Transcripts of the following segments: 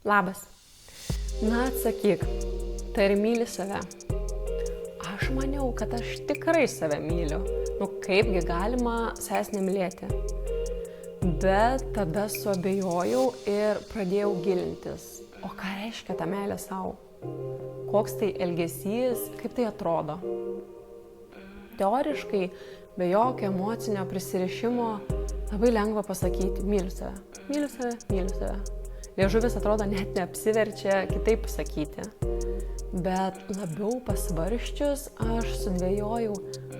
Labas. Na, atsakyk, tai ir myli save? Aš maniau, kad aš tikrai save myliu. Kaipgi galima savęs nemylėti? Bet tada suabejojau ir pradėjau gilintis. O ką reiškia ta meilė savo? Koks tai elgesys, kaip tai atrodo? Teoriškai, be jokio emocinio prisirišimo, labai lengva pasakyti, myliu save, myliu save, myliu save. Liežuvis atrodo net neapsiverčia kitaip pasakyti. Bet labiau pasvarščius aš sudvejojau,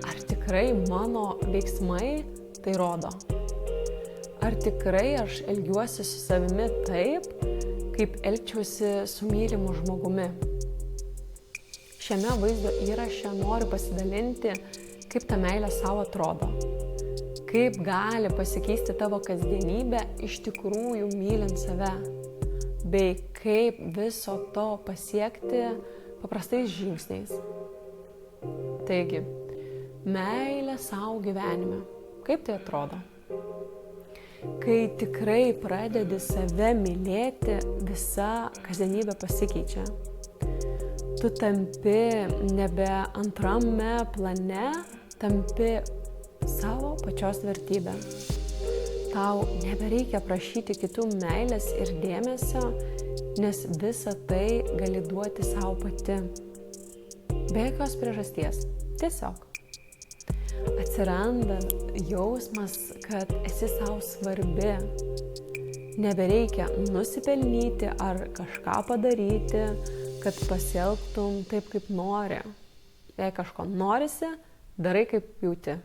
ar tikrai mano veiksmai tai rodo. Ar tikrai aš elgiuosi su savimi taip, kaip elgčiausi su mylimu žmogumi. Šiame vaizdo įraše noriu pasidalinti, kaip ta meilė savo atrodo. Kaip gali pasikeisti tavo kasdienybė iš tikrųjų mylint save. Bei kaip viso to pasiekti paprastais žingsniais. Taigi, meilė savo gyvenime. Kaip tai atrodo? Kai tikrai pradedi save mylėti, visa kasdienybė pasikeičia. Tu tampi nebe antrame plane, tampi savo pačios vertybę. Tau nebereikia prašyti kitų meilės ir dėmesio, nes visą tai gali duoti savo pati. Be jokios priežasties. Tiesiog. Atsiranda jausmas, kad esi savo svarbi. Nebereikia nusipelnyti ar kažką padaryti, kad pasielgtum taip, kaip nori. Jei kažko norisi, darai kaip jauti.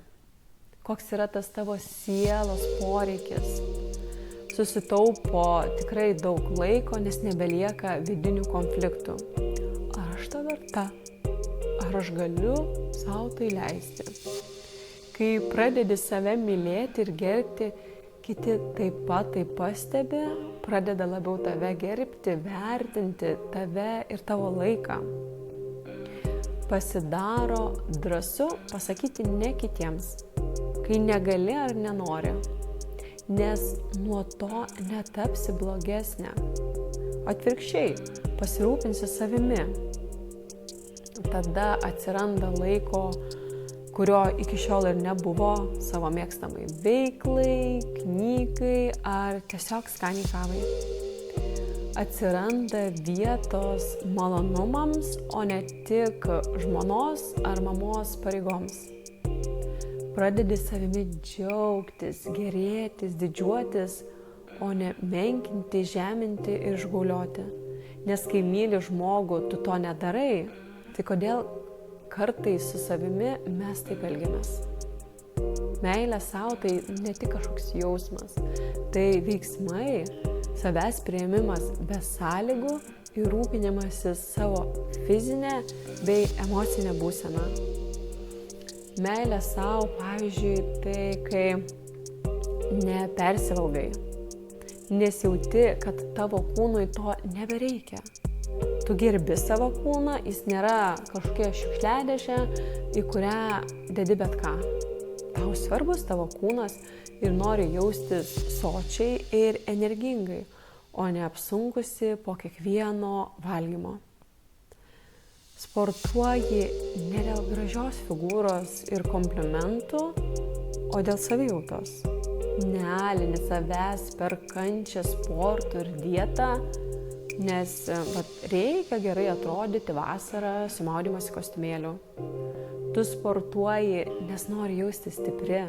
Koks yra tas tavo sielos poreikis. Susitaupo tikrai daug laiko, nes nebelieka vidinių konfliktų. Ar aš to verta? Ar aš galiu savo tai leisti? Kai pradedi save mylėti ir gerbti, kiti taip pat tai pastebi, pradeda labiau tave gerbti, vertinti tave ir tavo laiką. Pasidaro drąsu pasakyti ne kitiems, kai negali ar nenori, nes nuo to netapsi blogesnė. Atvirkščiai, pasirūpinsi savimi. Tada atsiranda laiko, kurio iki šiol ir nebuvo savo mėgstamai veiklai, knygai ar tiesiog skaniai kavai. Atsiranda vietos malonumams, o ne tik žmonos ar mamos pareigoms. Pradedi savimi džiaugtis, gerėtis, didžiuotis, o ne menkinti, žeminti ir išgaulioti. Nes kai myli žmogų, tu to nedarai, tai kodėl kartais su savimi mes taip elgiamės? Meilė savo tai ne tik kažkoks jausmas, tai veiksmai, savęs priėmimas be sąlygų ir rūpinimasis savo fizinę bei emocinę būseną. Meilė savo, pavyzdžiui, tai kai nepersivalgai, nesijauti, kad tavo kūnui to nebereikia. Tu gerbi savo kūną, jis nėra kažkokia šiukšliadėžė, į kurią dedi bet ką. Tau svarbus tavo kūnas ir nori jaustis sočiai ir energingai, o ne apsunkusi po kiekvieno valgymo. Sportuoji ne dėl gražios figūros ir komplimentų, o dėl savijautos. Nealini savęs per kančią sportų ir dietą, nes reikia gerai atrodyti vasarą su maudymosi kostiumėliu. Tu sportuoji, nes nori jaustis stipri,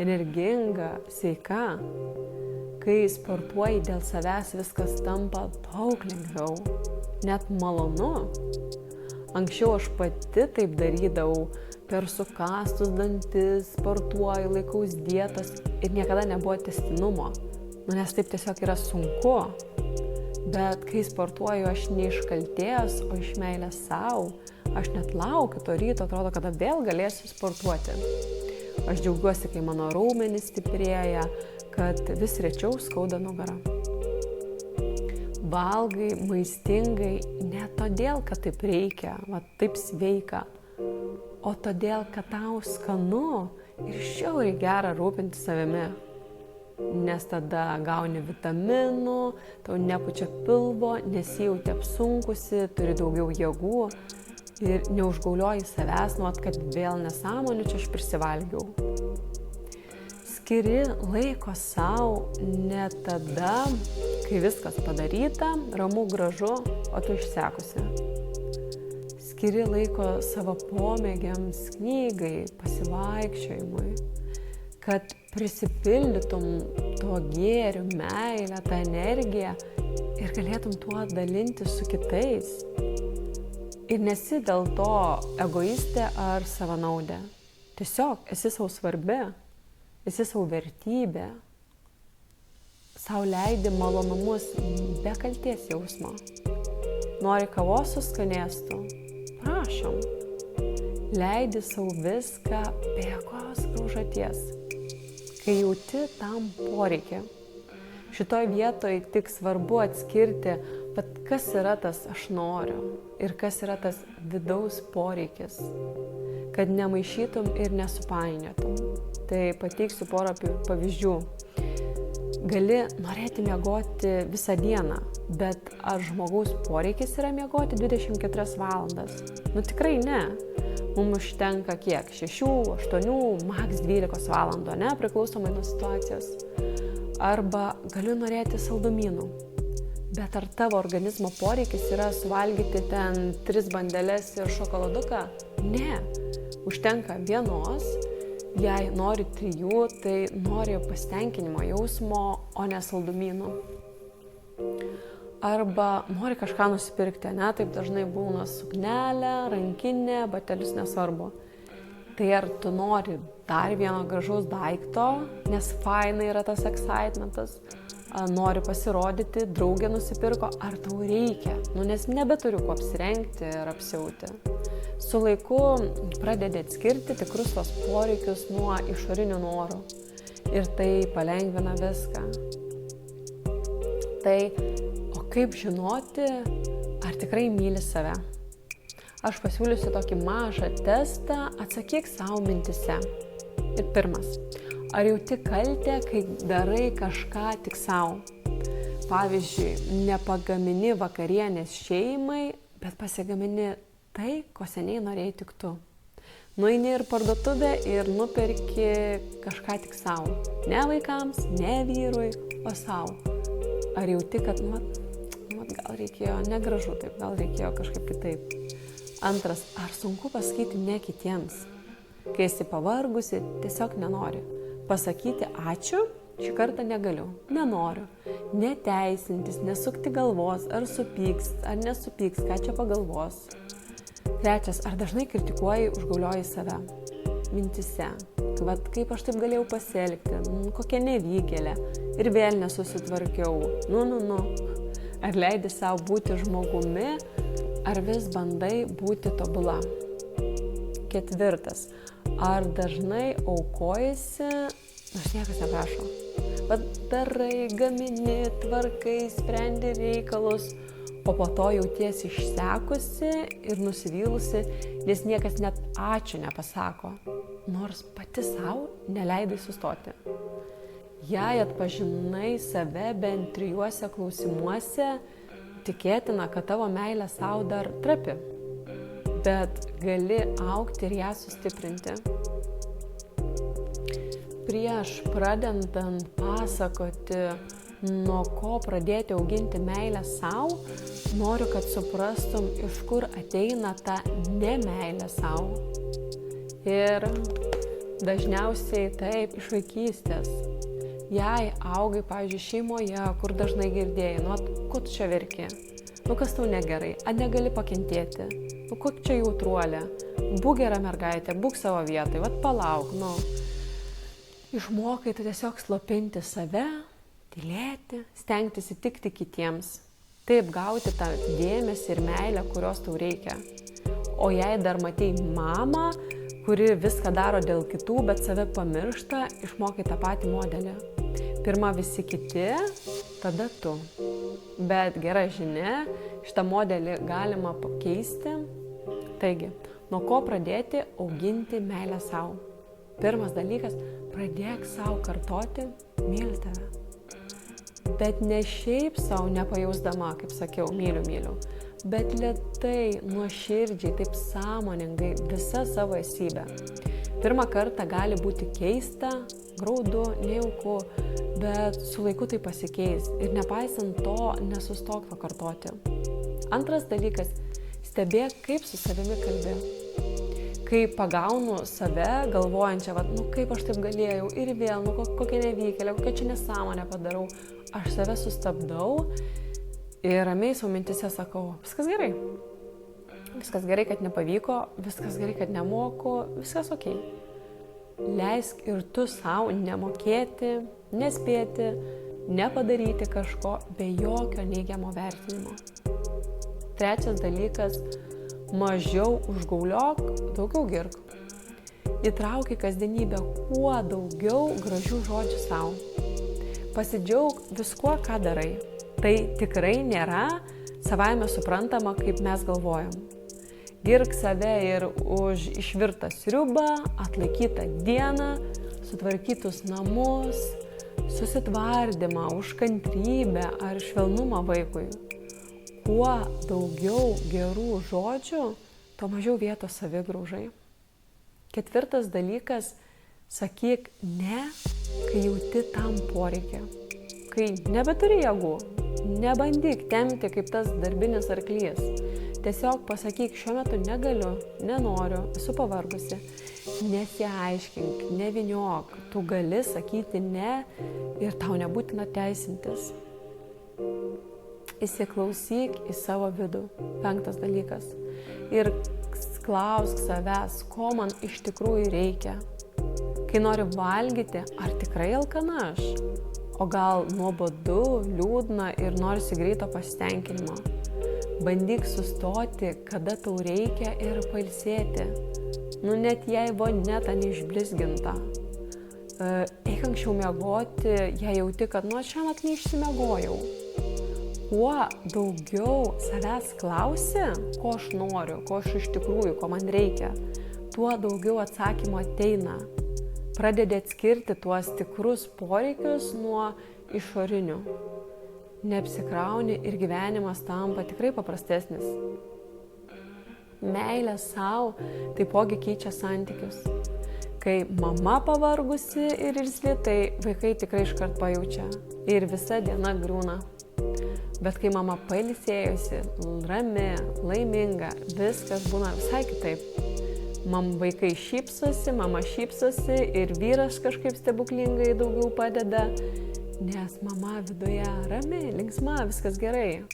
energinga, sveika. Kai sportuoji dėl savęs, viskas tampa daug lengviau, net malonu. Anksčiau aš pati taip darydavau, per sukąstus dantis, sportuoju, laikaus dietos ir niekada nebuvo tęstinumo, nes taip tiesiog yra sunku. Bet kai sportuoju, aš ne iš kaltės, o iš meilės savo, aš net laukiu to ryto, atrodo, kada vėl galėsiu sportuoti. Aš džiaugiuosi, kai mano raumenys stiprėja, kad vis rečiau skauda nugarą. Valgai maistingai ne todėl, kad taip reikia, taip sveika, o todėl, kad tau skanu ir žiauriai gera rūpintis savimi. nes tada gauni vitaminų, tau nepučia pilvo, nesijauti apsunkusi, turi daugiau jėgų ir neužgaulioji savęs, kad vėl nesąmonių čia aš prisivalgiau. Skiri laiko savo ne tada, kai viskas padaryta, ramu, gražu, o tu išsekusi. Skiri laiko savo pomėgiams, knygai, pasivaikščiojimui, kad prisipildytum to gėrių, meilę, tą energiją ir galėtum tuo dalintis su kitais. Ir nesi dėl to egoistė ar savanaudė. Tiesiog esi savo svarbi, esi savo vertybė. Sau leidi malonumus be kaltės jausmo. Nori kavos su skanėstu? Prašom. Leidi savo viską be jokios graužaties. Kai jauti tam poreikį. Šitoj vietoj tik svarbu atskirti, bet kas yra tas aš noriu ir kas yra tas vidaus poreikis, kad nemaišytum ir nesupainiotum. Tai pateiksiu porą pavyzdžių. Gali norėti miegoti visą dieną, bet ar žmogaus poreikis yra miegoti 24 valandas? Tikrai ne. Mums užtenka kiek? 6, 8, maks 12 valandų, ne? Priklausomai nuo situacijos. Arba galiu norėti saldumynų. Bet ar tavo organizmo poreikis yra suvalgyti ten 3 bandeles ir šokoladuką? Ne. Užtenka vienos. Jei nori 3, tai nori pasitenkinimo jausmo, o ne saldumynų. Arba nori kažką nusipirkti, ne? Taip dažnai būna suknelė, rankinė, batelius, nesvarbu. Tai ar tu nori dar vieno gražaus daikto, nes fainai yra tas excitementas, nori pasirodyti, draugė nusipirko, ar tau reikia, nes nebeturiu ko apsirengti ir apsiauti. Su laiku pradedi atskirti tikrus tos poreikius nuo išorinių norų ir tai palengvina viską. Tai kaip žinoti, ar tikrai myli save? Aš pasiūlysiu tokį mažą testą, atsakyk savo mintise. Ir pirmas, ar jauti kaltę, kai darai kažką tik savo? Pavyzdžiui, nepagamini vakarienės šeimai, bet pasigamini tai, ko seniai norėjai tik tu. Nueini ir parduotuvę ir nuperki kažką tik savo. Ne vaikams, ne vyrui, o savo. Ar jauti, kad gal reikėjo, negražu taip, gal reikėjo kažkaip kitaip. Antras, ar sunku pasakyti ne kitiems? Kai esi pavargusi, tiesiog nenori. Pasakyti ačiū, šį kartą negaliu, nenoriu. Neteisintis, nesukti galvos, ar supyks, ar nesupyks, ką čia pagalvos. Trečias, ar dažnai kritikuoji, užgaulioji save? Mintise, kaip aš taip galėjau pasielgti, kokia nevykėlė ir vėl nesusitvarkiau, Ar leidi savo būti žmogumi, ar vis bandai būti tobula? Ketvirtas, ar dažnai aukojasi, nors niekas neprašo. Darai, gamini, tvarkai, sprendi reikalus, o po to jautiesi išsekusi ir nusivylusi, nes niekas net ačiū nepasako, nors pati savo neleidai sustoti. Jei atpažinai save bent 3 klausimuose, tikėtina, kad tavo meilė savo dar trapi, bet gali augti ir ją sustiprinti. Prieš pradedant pasakoti, nuo ko pradėti auginti meilę savo, noriu, kad suprastum, iš kur ateina ta nemeilė savo. Ir dažniausiai taip iš vaikystės. Jei augai, pavyzdžiui, šeimoje, kur dažnai girdėjai, ko tu čia verki? Kas tau negerai? Ar negali pakentėti? Kokia čia jautruolė? Būk gera mergaitė, būk savo vietoj, palauk, Išmokai tu tiesiog slopinti save, tylėti, stengtis įtikti kitiems. Taip gauti tą dėmesį ir meilę, kurios tau reikia. O jei dar matei mamą, kuri viską daro dėl kitų, bet save pamiršta, išmokai tą patį modelį. Pirma visi kiti, tada tu. Bet gera žinia, šitą modelį galima pakeisti. Taigi, nuo ko pradėti auginti meilę savo? Pirmas dalykas, pradėk savo kartoti, myliu tave. Bet ne šiaip savo nepajausdama, kaip sakiau, myliu, bet lėtai, nuoširdžiai, taip sąmoningai, visa savo esybė. Pirmą kartą gali būti keista, graudu, nejauku, bet su laiku tai pasikeis ir nepaisant to nesustok to kartoti. Antras dalykas, stebėk, kaip su savimi kalbi. Kai pagaunu save, galvojančią, kaip aš taip galėjau ir vėl, kokia nevykėlė, kokia čia nesąmonė padarau, aš save sustabdau ir ramiai savo mintise sakau, viskas gerai. Viskas gerai, kad nepavyko, viskas gerai, kad nemoku, viskas okei. Leisk ir tu savo nemokėti, nespėti, nepadaryti kažko be jokio neigiamo vertinimo. Trečias dalykas, mažiau užgauliok, daugiau girk. Įtrauk į kasdienybę kuo daugiau gražių žodžių savo. Pasidžiauk viskuo, ką darai. Tai tikrai nėra savaime suprantama, kaip mes galvojam. Girk save ir už išvirtą sriubą, atlaikytą dieną, sutvarkytus namus, susitvardymą, už kantrybę ar švelnumą vaikui. Kuo daugiau gerų žodžių, tuo mažiau vietos savigraužai. Ketvirtas dalykas, sakyk ne, kai jauti tam poreikį. Kai nebeturi jėgų, nebandyk tempti kaip tas darbinis arklys. Tiesiog pasakyk, šiuo metu negaliu, nenoriu, esu pavargusi. Nesiaiškink, nevyniok, tu gali sakyti ne ir tau nebūtina teisintis. Įsiklausyk į savo vidų. Penktas dalykas. Ir klausk savęs, ko man iš tikrųjų reikia. Kai nori valgyti, ar tikrai alkana aš? O gal nuobodu, liūdna ir norisi greito pasitenkinimo. Bandyk sustoti, kada tau reikia ir pailsėti. Net jei voneta neišblizginta. Eik anksčiau miegoti, jei jauti, kad šiąnakt neišsimiegojau. Kuo daugiau savęs klausi, ko aš noriu, ko aš iš tikrųjų, ko man reikia, tuo daugiau atsakymų ateina. Pradedi atskirti tuos tikrus poreikius nuo išorinių. Neapsikrauni ir gyvenimas tampa tikrai paprastesnis. Meilė savo taipogi keičia santykius. Kai mama pavargusi ir irzli, tai vaikai tikrai iškart pajaučia ir visa diena griūna. Bet kai mama pailsėjusi, rami, laiminga, viskas būna visai kitaip. Vaikai šypsosi, mama šypsosi ir vyras kažkaip stebuklingai daugiau padeda, nes mama viduje rami, linksma, viskas gerai.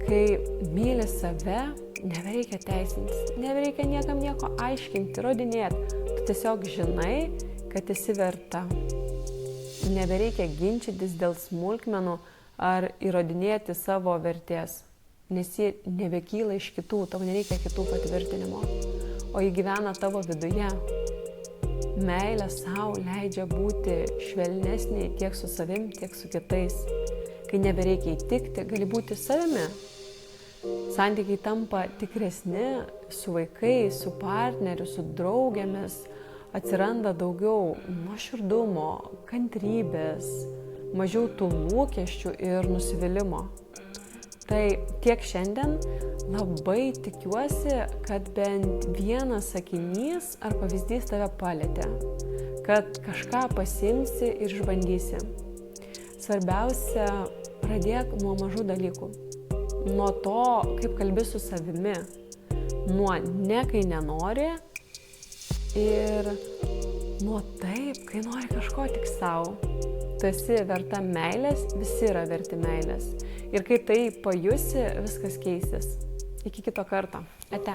Kai myli save, nebereikia teisintis, nebereikia niekam nieko aiškinti, rodinėti. Tu tiesiog žinai, kad esi verta. Nebereikia ginčytis dėl smulkmenų ar įrodinėti savo vertės, nes jie nebekyla iš kitų, tau nereikia kitų patvirtinimo, o jie gyvena tavo viduje. Meilė savo leidžia būti švelnesnė tiek su savim, tiek su kitais. Kai nebereikia įtikti, gali būti savimi. Santykiai tampa tikresni su vaikais, su partneriu, su draugėmis, atsiranda daugiau nuoširdumo, kantrybės, mažiau tų lūkesčių ir nusivylimų. Tai tiek šiandien. Labai tikiuosi, kad bent vienas sakinys ar pavyzdys tave palietė, kad kažką pasiimsi ir išbandysi. Svarbiausia, pradėk nuo mažų dalykų. Nuo to, kaip kalbi su savimi. Nuo ne, kai nenori ir nuo taip, kai nori kažko tik savo. Tu esi verta meilės, visi yra verti meilės. Ir kai tai pajusi, viskas keisis. Iki kito karto. Ate.